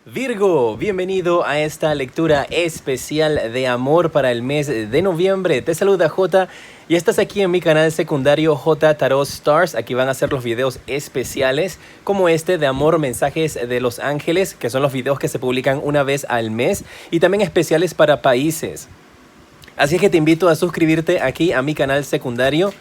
Virgo, bienvenido a esta lectura especial de amor para el mes de noviembre. Te saluda J y estás aquí en mi canal secundario J Tarot Stars. Aquí van a ser los videos especiales como este de amor, mensajes de los ángeles, que son los videos que se publican una vez al mes, y también especiales para países. Así es que te invito a suscribirte aquí a mi canal secundario.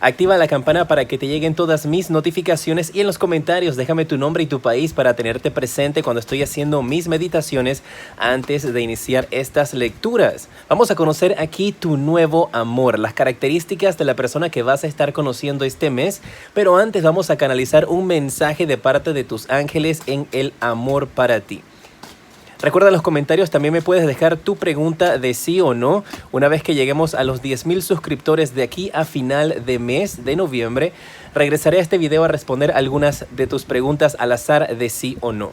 Activa la campana para que te lleguen todas mis notificaciones y en los comentarios déjame tu nombre y tu país para tenerte presente cuando estoy haciendo mis meditaciones antes de iniciar estas lecturas. Vamos a conocer aquí tu nuevo amor, las características de la persona que vas a estar conociendo este mes, pero antes vamos a canalizar un mensaje de parte de tus ángeles en el amor para ti. Recuerda, en los comentarios también me puedes dejar tu pregunta de sí o no. Una vez que lleguemos a los 10,000 suscriptores de aquí a final de mes de noviembre, regresaré a este video a responder algunas de tus preguntas al azar de sí o no.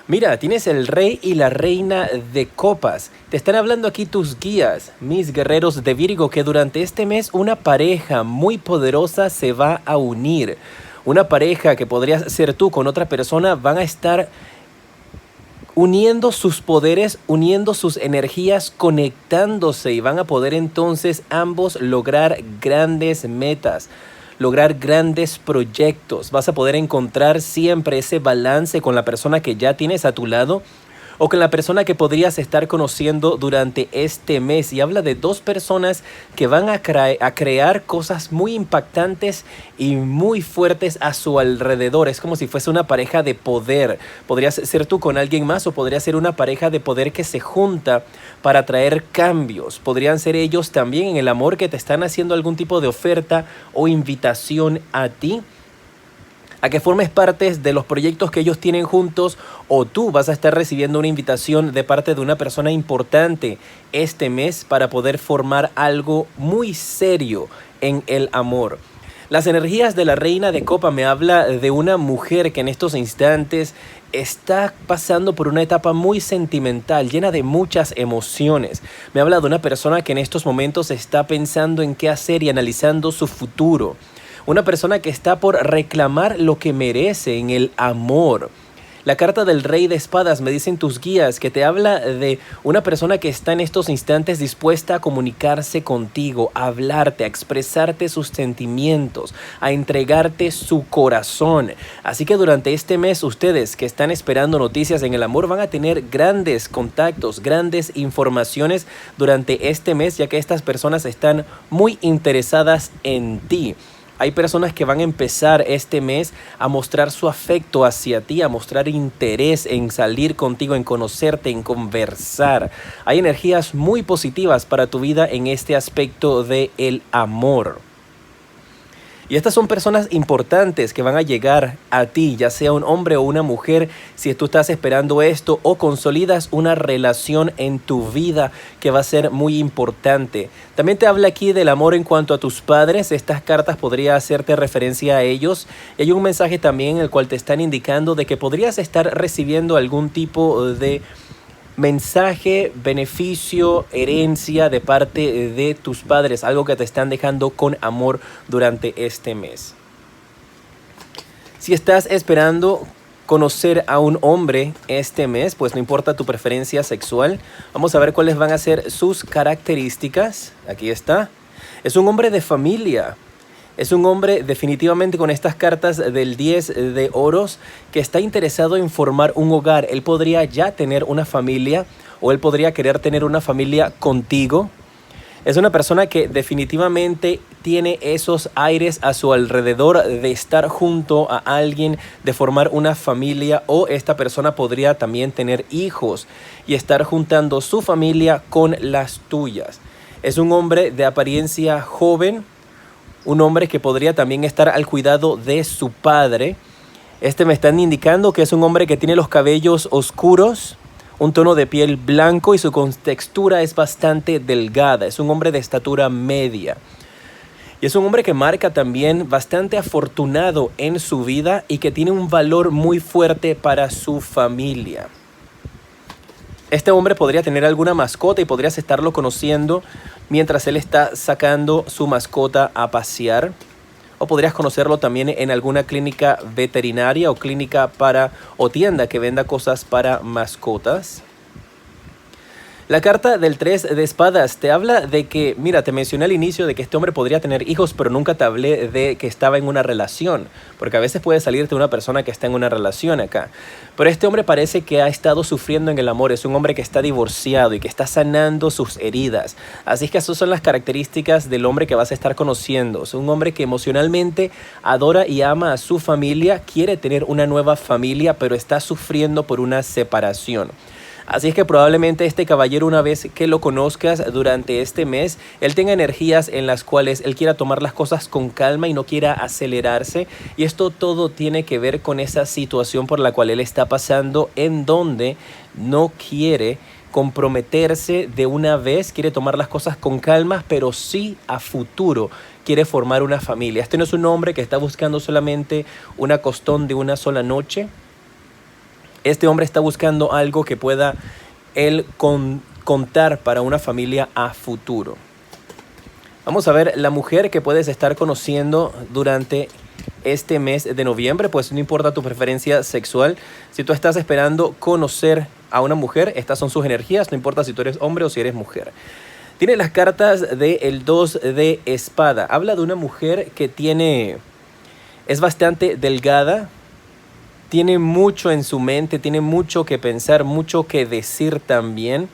Mira, tienes el rey y la reina de copas. Te están hablando aquí tus guías, mis guerreros de Virgo, que durante este mes una pareja muy poderosa se va a unir. Una pareja que podrías ser tú con otra persona van a estar uniendo sus poderes, uniendo sus energías, conectándose, y van a poder entonces ambos lograr grandes metas, lograr grandes proyectos. Vas a poder encontrar siempre ese balance con la persona que ya tienes a tu lado o con la persona que podrías estar conociendo durante este mes. Y habla de dos personas que van a crear cosas muy impactantes y muy fuertes a su alrededor. Es como si fuese una pareja de poder. Podrías ser tú con alguien más o podría ser una pareja de poder que se junta para traer cambios. Podrían ser ellos también en el amor, que te están haciendo algún tipo de oferta o invitación a ti, a que formes parte de los proyectos que ellos tienen juntos, o tú vas a estar recibiendo una invitación de parte de una persona importante este mes para poder formar algo muy serio en el amor. Las energías de la reina de copa me habla de una mujer que en estos instantes está pasando por una etapa muy sentimental, llena de muchas emociones. Me habla de una persona que en estos momentos está pensando en qué hacer y analizando su futuro. Una persona que está por reclamar lo que merece en el amor. La carta del Rey de Espadas, me dicen tus guías, que te habla de una persona que está en estos instantes dispuesta a comunicarse contigo, a hablarte, a expresarte sus sentimientos, a entregarte su corazón. Así que durante este mes, ustedes que están esperando noticias en el amor van a tener grandes contactos, grandes informaciones durante este mes, ya que estas personas están muy interesadas en ti. Hay personas que van a empezar este mes a mostrar su afecto hacia ti, a mostrar interés en salir contigo, en conocerte, en conversar. Hay energías muy positivas para tu vida en este aspecto del amor. Y estas son personas importantes que van a llegar a ti, ya sea un hombre o una mujer, si tú estás esperando esto o consolidas una relación en tu vida que va a ser muy importante. También te habla aquí del amor en cuanto a tus padres. Estas cartas podría hacerte referencia a ellos. Y hay un mensaje también en el cual te están indicando de que podrías estar recibiendo algún tipo de mensaje, beneficio, herencia de parte de tus padres, algo que te están dejando con amor durante este mes. Si estás esperando conocer a un hombre este mes, pues no importa tu preferencia sexual, vamos a ver cuáles van a ser sus características. Aquí está. Es un hombre de familia. Es un hombre definitivamente con estas cartas del 10 de oros que está interesado en formar un hogar. Él podría ya tener una familia o él podría querer tener una familia contigo. Es una persona que definitivamente tiene esos aires a su alrededor de estar junto a alguien, de formar una familia, o esta persona podría también tener hijos y estar juntando su familia con las tuyas. Es un hombre de apariencia joven. Un hombre que podría también estar al cuidado de su padre. Me están indicando que es un hombre que tiene los cabellos oscuros, un tono de piel blanco y su contextura es bastante delgada. Es un hombre de estatura media. Y es un hombre que marca también bastante afortunado en su vida y que tiene un valor muy fuerte para su familia. Este hombre podría tener alguna mascota y podrías estarlo conociendo mientras él está sacando su mascota a pasear. o podrías conocerlo también en alguna clínica veterinaria o clínica o tienda que venda cosas para mascotas. La carta del 3 de espadas te habla de que, mira, te mencioné al inicio de que este hombre podría tener hijos, pero nunca te hablé de que estaba en una relación, porque a veces puede salirte una persona que está en una relación acá. Pero este hombre parece que ha estado sufriendo en el amor, es un hombre que está divorciado y que está sanando sus heridas. Así es que esas son las características del hombre que vas a estar conociendo. Es un hombre que emocionalmente adora y ama a su familia, quiere tener una nueva familia, pero está sufriendo por una separación. Así es que probablemente este caballero, una vez que lo conozcas durante este mes, él tenga energías en las cuales él quiera tomar las cosas con calma y no quiera acelerarse. Y esto todo tiene que ver con esa situación por la cual él está pasando, en donde no quiere comprometerse de una vez, quiere tomar las cosas con calma, pero sí a futuro quiere formar una familia. Este no es un hombre que está buscando solamente una costón de una sola noche. Este hombre está buscando algo que pueda él contar para una familia a futuro. Vamos a ver la mujer que puedes estar conociendo durante este mes de noviembre. Pues no importa tu preferencia sexual. Si tú estás esperando conocer a una mujer, estas son sus energías. No importa si tú eres hombre o si eres mujer. Tiene las cartas del 2 de espada. Habla de una mujer que es bastante delgada. Tiene mucho en su mente, tiene mucho que pensar, mucho que decir también.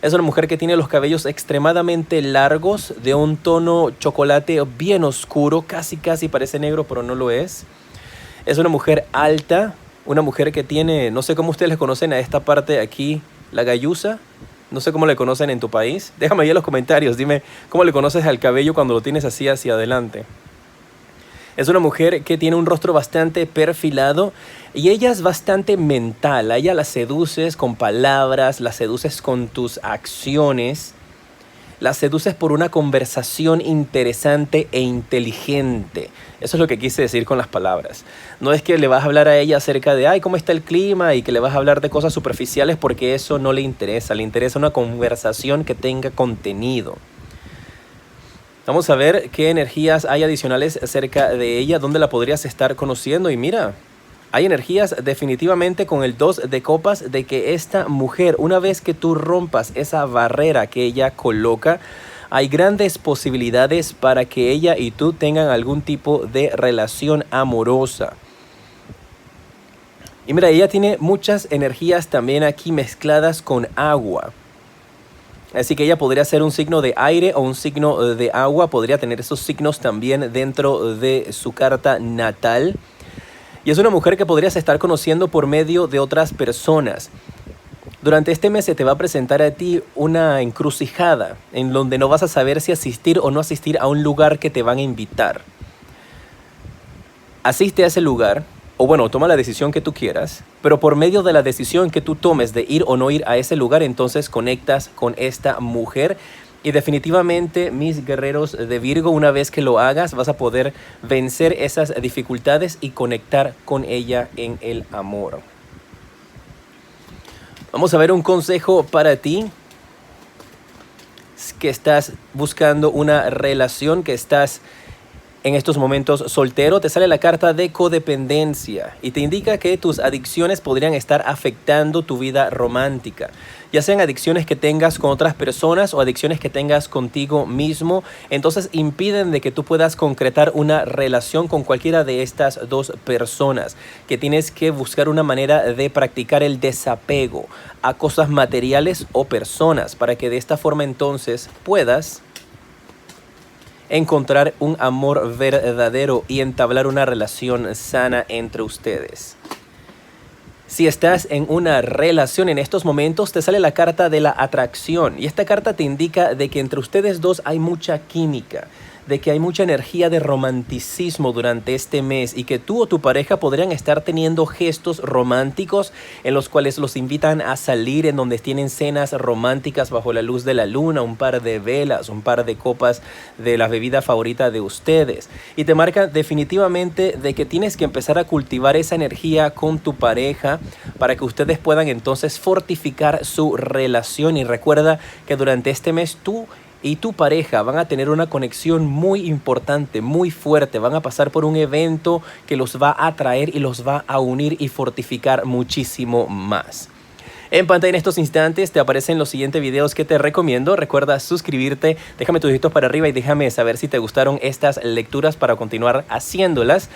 Es una mujer que tiene los cabellos extremadamente largos, de un tono chocolate bien oscuro, casi parece negro, pero no lo es. Es una mujer alta, una mujer que tiene, no sé cómo ustedes le conocen a esta parte aquí, la galluza. No sé cómo le conocen en tu país. Déjame ahí en los comentarios, dime cómo le conoces al cabello cuando lo tienes así hacia adelante. Es una mujer que tiene un rostro bastante perfilado y ella es bastante mental. A ella la seduces con palabras, la seduces con tus acciones, la seduces por una conversación interesante e inteligente. Eso es lo que quise decir con las palabras. No es que le vas a hablar a ella acerca de cómo está el clima y que le vas a hablar de cosas superficiales, porque eso no le interesa. Le interesa una conversación que tenga contenido. Vamos a ver qué energías hay adicionales acerca de ella, dónde la podrías estar conociendo. Y mira, hay energías definitivamente con el 2 de copas de que esta mujer, una vez que tú rompas esa barrera que ella coloca, hay grandes posibilidades para que ella y tú tengan algún tipo de relación amorosa. Y mira, ella tiene muchas energías también aquí mezcladas con agua. Así que ella podría ser un signo de aire o un signo de agua. Podría tener esos signos también dentro de su carta natal. Y es una mujer que podrías estar conociendo por medio de otras personas. Durante este mes se te va a presentar a ti una encrucijada en donde no vas a saber si asistir o no asistir a un lugar que te van a invitar. Asiste a ese lugar. O bueno, toma la decisión que tú quieras, pero por medio de la decisión que tú tomes de ir o no ir a ese lugar, entonces conectas con esta mujer. Y definitivamente, mis guerreros de Virgo, una vez que lo hagas, vas a poder vencer esas dificultades y conectar con ella en el amor. Vamos a ver un consejo para ti que estás buscando una relación, que estás en estos momentos soltero. Te sale la carta de codependencia y te indica que tus adicciones podrían estar afectando tu vida romántica, ya sean adicciones que tengas con otras personas o adicciones que tengas contigo mismo. Entonces impiden de que tú puedas concretar una relación con cualquiera de estas dos personas, que tienes que buscar una manera de practicar el desapego a cosas materiales o personas, para que de esta forma entonces puedas encontrar un amor verdadero y entablar una relación sana entre ustedes. Si estás en una relación en estos momentos, te sale la carta de la atracción. Y esta carta te indica de que entre ustedes dos hay mucha química, de que hay mucha energía de romanticismo durante este mes y que tú o tu pareja podrían estar teniendo gestos románticos en los cuales los invitan a salir, en donde tienen cenas románticas bajo la luz de la luna, un par de velas, un par de copas de la bebida favorita de ustedes. Y te marca definitivamente de que tienes que empezar a cultivar esa energía con tu pareja para que ustedes puedan entonces fortificar su relación. Y recuerda que durante este mes tú y tu pareja van a tener una conexión muy importante, muy fuerte. Van a pasar por un evento que los va a atraer y los va a unir y fortificar muchísimo más. En pantalla en estos instantes te aparecen los siguientes videos que te recomiendo. Recuerda suscribirte, déjame tus deditos para arriba y déjame saber si te gustaron estas lecturas para continuar haciéndolas.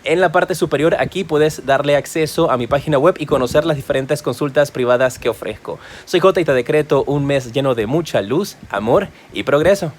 En la parte superior aquí puedes darle acceso a mi página web y conocer las diferentes consultas privadas que ofrezco. Soy J y te decreto un mes lleno de mucha luz, amor y progreso.